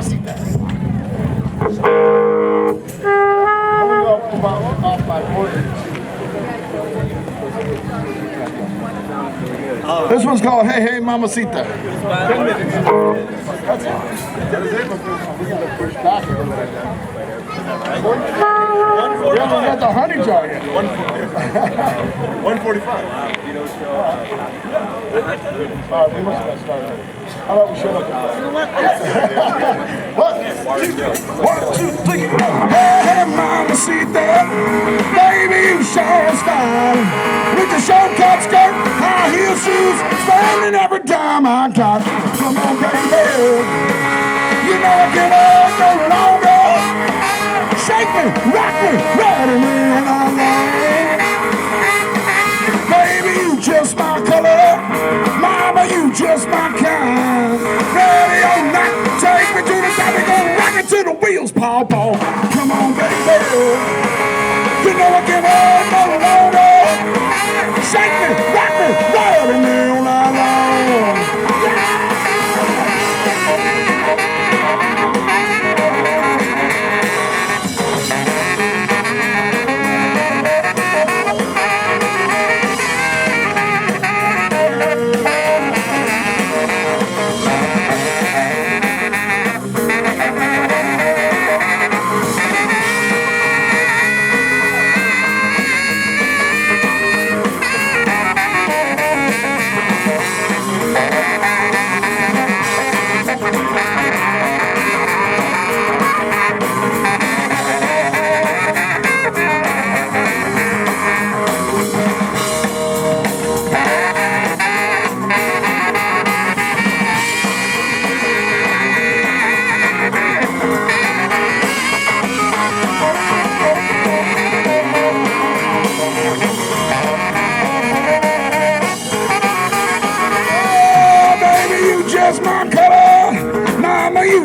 Mamacita. This one's called Hey Hey Mamacita. We haven't got the honey jar yet. 145. Alright, we must have started. How about we shut up? One, two, three. Hey, hey, Mamacita, baby, you sure is fine. With your short cut skirt, high heel shoes, spending every dime I got. Come on, baby, you know I can't wait no longer. Shake me, rock me, ready me all night. Baby, you just my color. Mama, you just my kind. Ready or not, take me to the top. We gonna rock it till the wheels pop off. Come on, baby. You know I can't wait no longer. Shake me, rock me, ready me all night.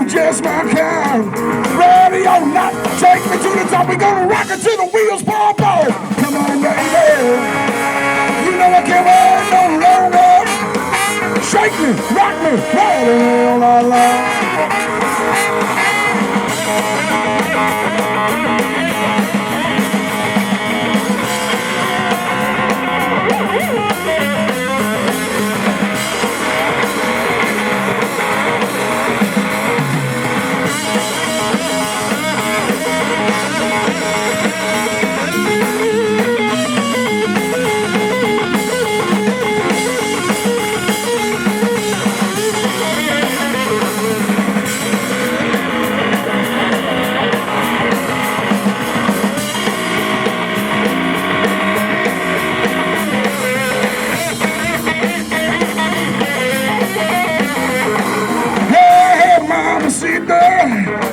Just my kind. Ready or not, take me to the top. We gonna rock it till the wheels pop off. Come on, baby. You know I can't wait no longer. Shake me, rock me, ready all night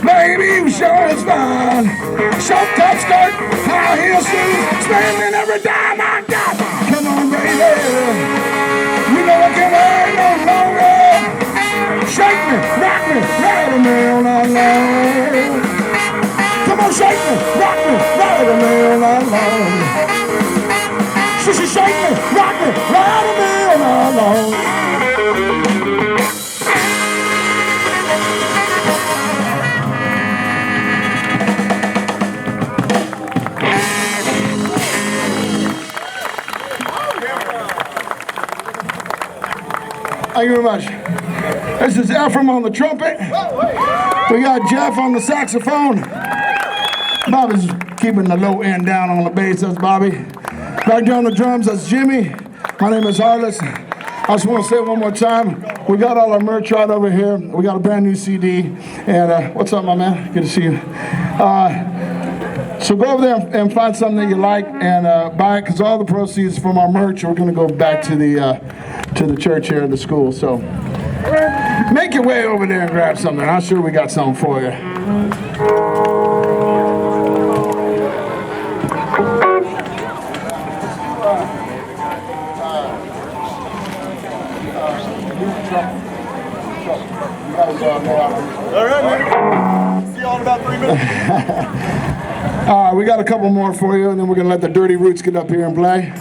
baby, you sure is fine. Short top skirt, high heel shoes, spending every dime I got. Come on, baby, you know I can't wait no longer. Shake me, rock me, ride me all night long. Come on, shake me, rock me, ride me all night long. She shake me, rock me, ride me all night long. Thank you very much. This is Ephraim on the trumpet. We got Jeff on the saxophone. Bobby's keeping the low end down on the bass. That's Bobby. Back there on the drums, that's Jimmy. My name is Harlis. I just want to say it one more time. We got all our merch right over here. We got a brand new CD. And what's up, my man? Good to see you. So go over there and find something that you like and buy it, because all the proceeds from our merch are going to go back to the church here at the school. So make your way over there and grab something. I'm sure we got something for you. All right, man. See you all in about 3 minutes. We got a couple more for you, and then we're going to let the Dirty Roots get up here and play.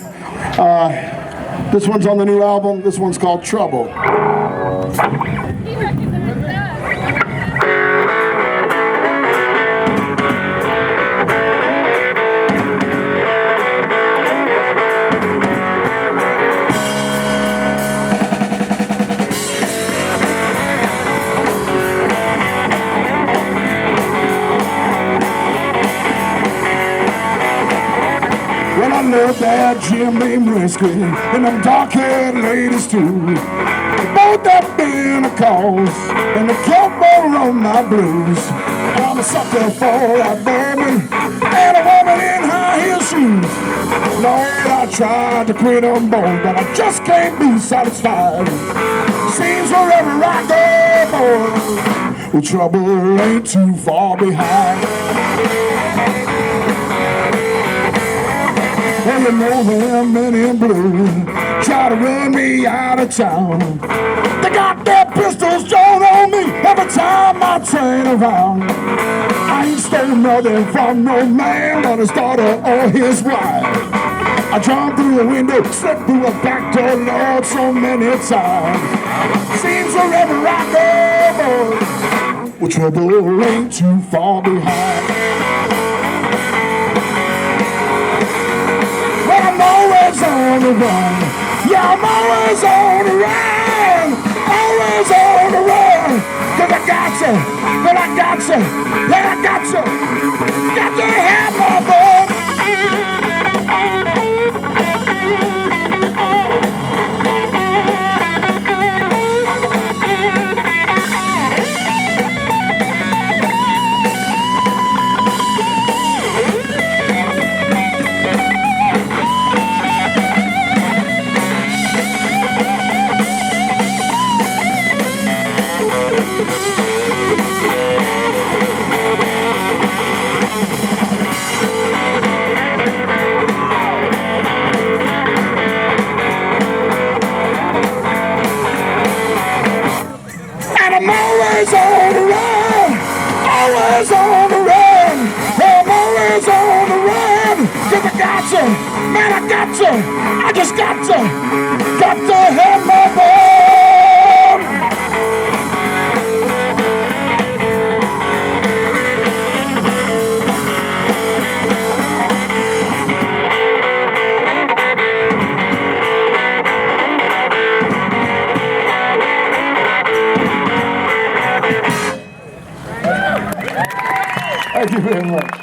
This one's on the new album. This one's called Trouble. He recognized that. love that Jim named Whiskey and them dark-haired ladies too. Both that been a cause and the cowboy on my blues. I'm a sucker for that bourbon and a woman in high heel shoes. Lord, I tried to quit them both, but I just can't be satisfied. Seems wherever I go, boy, the trouble ain't too far behind. Well, you know them men in blue try to run me out of town. They got their pistols drawn on me every time I turn around. I ain't stole nothing from no man, but his daughter or his wife. I jumped through a window, slipped through a back door, Lord, so many times. Seems wherever I go, boy, well, trouble ain't too far behind. I'm always on the run. Yeah, I'm always on the run. Always on the run. Cause I got you, but I got you, and I got you. Got to have my boy. I'm always on the run, always on the run. I'm always on the run, cause I got you, man, I got you. I just got to have my bone. Thank you very much.